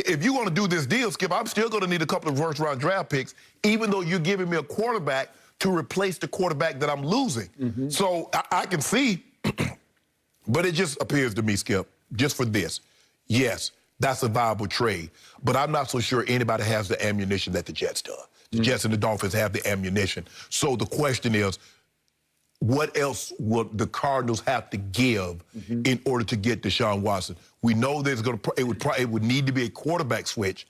if you want to do this deal, Skip, I'm still going to need a couple of first-round draft picks, even though you're giving me a quarterback to replace the quarterback that I'm losing. So I can see, but it just appears to me, Skip, just for this, yes, that's a viable trade. But I'm not so sure anybody has the ammunition that the Jets do. The Jets and the Dolphins have the ammunition. So the question is, what else would the Cardinals have to give in order to get Deshaun Watson? We know there's it would need to be a quarterback switch.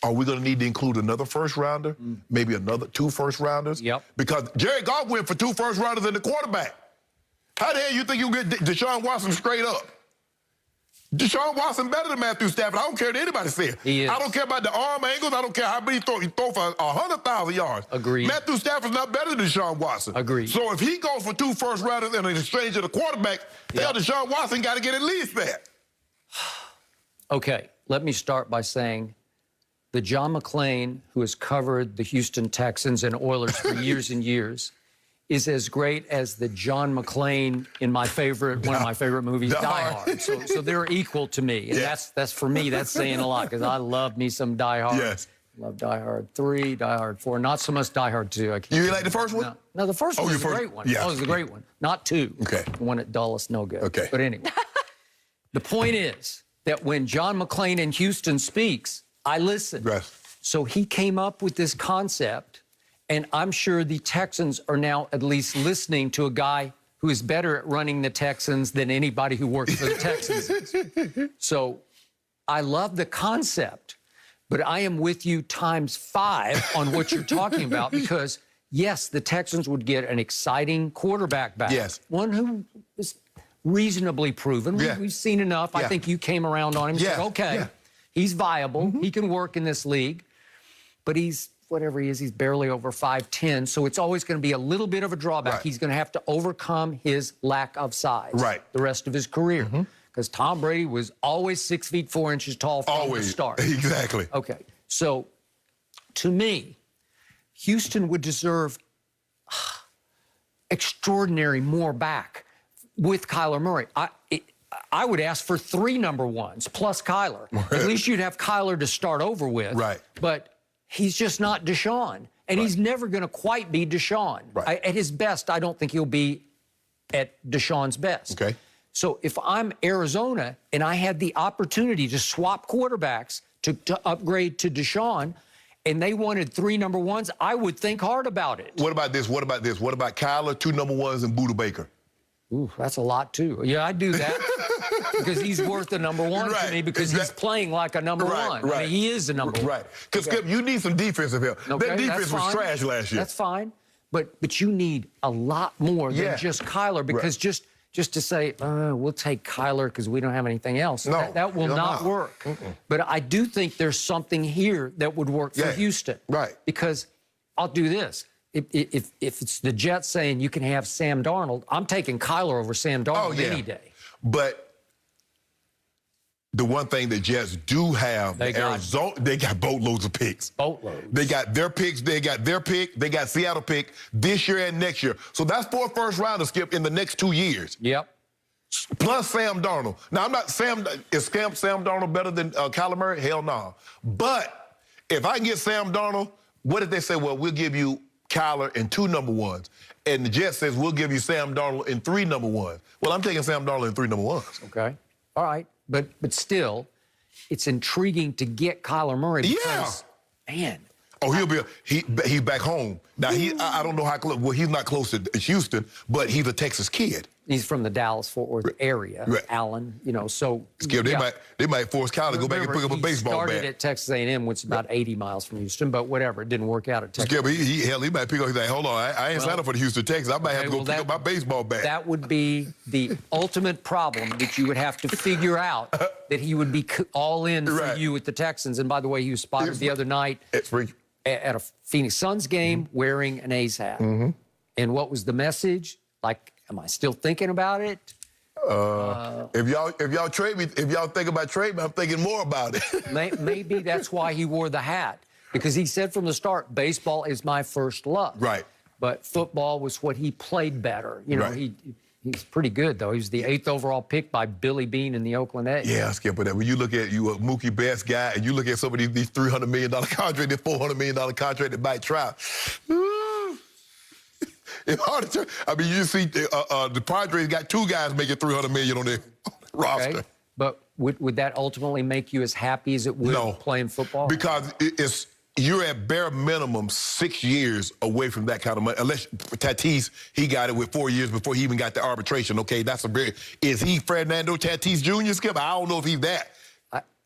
Are we going to need to include another first-rounder? Maybe another 2 first-rounders? Yep. Because Jared Goff went for 2 first-rounders and the quarterback. How the hell you think you get Deshaun Watson straight up? Deshaun Watson better than Matthew Stafford. I don't care what anybody says. He is. I don't care about the arm angles. I don't care how many he throw for 100,000 yards. Agreed. Matthew Stafford's not better than Deshaun Watson. Agreed. So if he goes for 2 first-rounders in exchange of the quarterback, hell, Deshaun Watson got to get at least that. Okay, let me start by saying the John McClane, who has covered the Houston Texans and Oilers for years and years, is as great as the John McClane in one of my favorite movies, Die Hard. So they're equal to me. And that's for me, that's saying a lot, because I love me some Die Hard. Yes. Love Die Hard 3, Die Hard 4, not so much Die Hard 2. You like the first one? No, the first one was a great one. Yeah. That was a great one. Not 2. Okay. The one at Dulles, no good. Okay. But anyway, the point is that when John McClane in Houston speaks, I listen. Yes. So he came up with this concept, and I'm sure the Texans are now at least listening to a guy who is better at running the Texans than anybody who works for the Texans is. So I love the concept, but I am with you ×5 on what you're talking about, because, yes, the Texans would get an exciting quarterback back. Yes. One who is reasonably proven. We've seen enough. I think you came around on him and said, okay, he's viable. He can work in this league. But he's, whatever he is, he's barely over 5'10", so it's always going to be a little bit of a drawback. Right. He's going to have to overcome his lack of size the rest of his career. Because Tom Brady was always 6 feet 4 inches tall from the start. Exactly. Okay, so to me, Houston would deserve extraordinary more back with Kyler Murray. I would ask for 3 number 1s plus Kyler. At least you'd have Kyler to start over with. Right. But he's just not Deshaun. And he's never going to quite be Deshaun. At his best, I don't think he'll be at Deshaun's best. Okay. So if I'm Arizona and I had the opportunity to swap quarterbacks to upgrade to Deshaun, and they wanted 3 number 1s, I would think hard about it. What about this? What about this? What about Kyler, 2 number 1s, and Buda Baker? Ooh, that's a lot, too. Yeah, I'd do that. Because he's worth a number 1 to me, because he's playing like a number 1. I mean, he is a number 1. Right. Because you need some defensive help. That defense was trash last year. That's fine. But you need a lot more than just Kyler, because just to say, we'll take Kyler because we don't have anything else, that will not work. But I do think there's something here that would work for Houston. Right. Because I'll do this. If it's the Jets saying you can have Sam Darnold, I'm taking Kyler over Sam Darnold any day. But the one thing the Jets do have, Arizona, they got boatloads of picks. Boatloads. They got their picks. They got their pick. They got Seattle pick this year and next year. So that's 4 first-rounders, Skip, in the next 2 years. Yep. Plus Sam Darnold. Now, is Sam Darnold better than Kyler Murray? Hell no. But if I can get Sam Darnold, what if they say, well, we'll give you Kyler and 2 number 1s, and the Jets says we'll give you Sam Darnold and 3 number 1s. Well, I'm taking Sam Darnold and 3 number 1s. Okay. All right. But still, it's intriguing to get Kyler Murray because, man. Oh, he's back home. Now, I don't know how close, well, he's not close to Houston, but he's a Texas kid. He's from the Dallas-Fort Worth area, Allen, so. Skip, they might force Kyler to go back and pick up a baseball bat. He started at Texas A&M, which is about 80 miles from Houston, but whatever, it didn't work out at Texas. Skip, he might pick up, he's like, hold on, I ain't signed up for the Houston Texans. I might have to go pick up my baseball bat. That would be the ultimate problem that you would have to figure out, that he would be all in for you with the Texans. And by the way, he was spotted the other night at a Phoenix Suns game wearing an A's hat. And what was the message? Like, am I still thinking about it? If y'all trade me, if y'all think about trading me, I'm thinking more about it. Maybe that's why he wore the hat, because he said from the start, baseball is my first love. Right. But football was what he played better. You know, He's pretty good, though. He was the 8th overall pick by Billy Beane in the Oakland A's. Yeah, Skip, but when you look at you a Mookie Betts guy, and you look at some of these $300 million contract, this $400 million contract that Mike Trout, it's hard to. I mean, you see, the Padres got 2 guys making $300 million on their roster. Okay. But would that ultimately make you as happy as it would playing football? Because you're at bare minimum 6 years away from that kind of money. Unless Tatis, he got it with 4 years before he even got the arbitration. Okay, that's a very. Is he Fernando Tatis Jr., Skip? I don't know if he's that.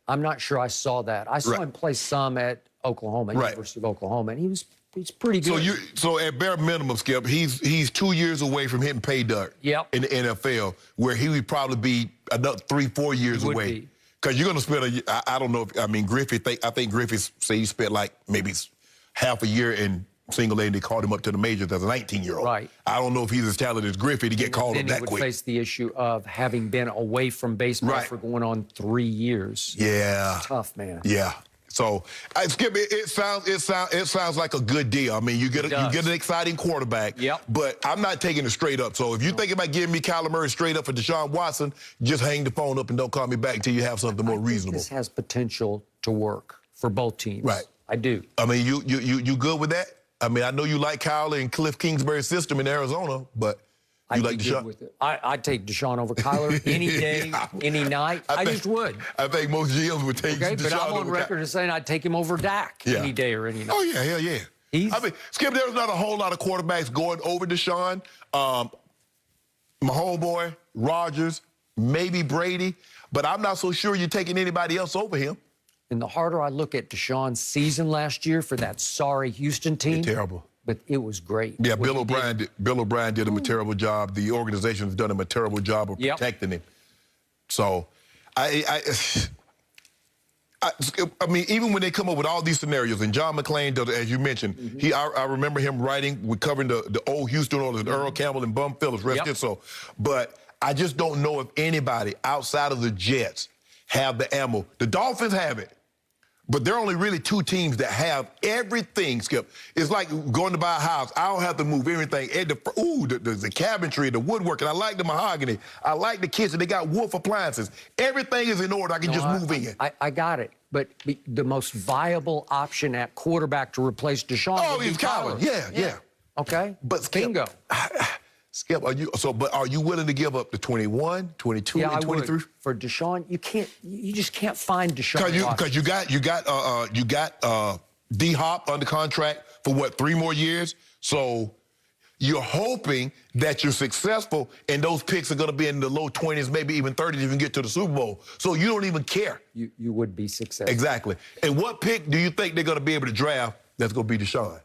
I'm not sure I saw that. I saw him play some at Oklahoma, University of Oklahoma, and he's pretty good. So at bare minimum, Skip, he's 2 years away from hitting pay dirt in the NFL, where he would probably be another 3-4 years away. Because you're going to spend I don't know, Griffith, I think Griffith say he spent like maybe half a year in single A, and they called him up to the majors as a 19-year-old. Right. I don't know if he's as talented as Griffith to get called up that quick. Then he would face the issue of having been away from baseball for going on 3 years. Yeah. Tough, man. Yeah. So, Skip, it sounds like a good deal. I mean, you get an exciting quarterback. But I'm not taking it straight up. So if you think about giving me Kyler Murray straight up for Deshaun Watson, just hang the phone up and don't call me back until you have something more reasonable. This has potential to work for both teams. Right. I do. I mean, you good with that? I mean, I know you like Kyler and Cliff Kingsbury's system in Arizona, but you like Deshaun? With it. I'd take Deshaun over Kyler any day, any night. I just would. I think most GMs would take Deshaun over Kyler. But I'm on record as saying I'd take him over Dak any day or any night. Oh, yeah, hell yeah. I mean, Skip, there's not a whole lot of quarterbacks going over Deshaun. My homeboy, Rodgers, maybe Brady, but I'm not so sure you're taking anybody else over him. And the harder I look at Deshaun's season last year for that sorry Houston team. Terrible. But it was great. Yeah, Bill O'Brien did him a terrible job. The organization's done him a terrible job of protecting him. So, I mean, even when they come up with all these scenarios, and John McClain does, as you mentioned, I remember him covering the old Houston Oilers, Earl Campbell and Bum Phillips, rest his soul. But I just don't know if anybody outside of the Jets have the ammo. The Dolphins have it. But there are only really 2 teams that have everything, Skip. It's like going to buy a house. I don't have to move everything. The cabinetry, the woodworking. I like the mahogany. I like the kitchen. They got Wolf appliances. Everything is in order. I can just move in. I got it. But the most viable option at quarterback to replace Deshaun would be Kyler. Yeah. Okay? But Skip, bingo. Skip, are you willing to give up the 21, 22, and 23? For Deshaun, you just can't find Deshaun. Because you got D-Hop under contract for what, 3 more years? So you're hoping that you're successful and those picks are going to be in the low 20s, maybe even 30s if you can get to the Super Bowl. So you don't even care. You would be successful. Exactly. And what pick do you think they're going to be able to draft that's going to be Deshaun?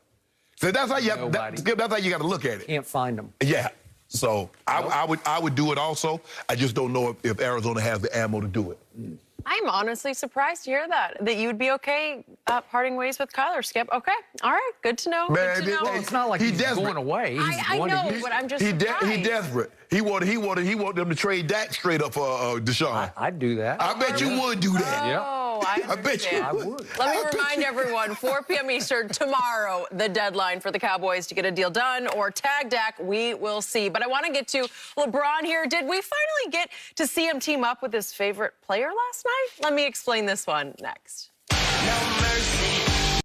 So that's how you got to look at it. Can't find them. Yeah. So I would do it also. I just don't know if Arizona has the ammo to do it. I'm honestly surprised to hear that you would be okay parting ways with Kyler, Skip. Okay, all right, good to know. Man, good to know. It's not like he's going away. I know, but I'm just surprised. He's desperate. He wanted them to trade Dak straight up for Deshaun. I'd do that. I bet you would do that. Oh, I bet you would. Let me remind everyone, 4 p.m. Eastern tomorrow, the deadline for the Cowboys to get a deal done or tag Dak. We will see. But I want to get to LeBron here. Did we finally get to see him team up with his favorite player last night? Let me explain this one next. No mercy.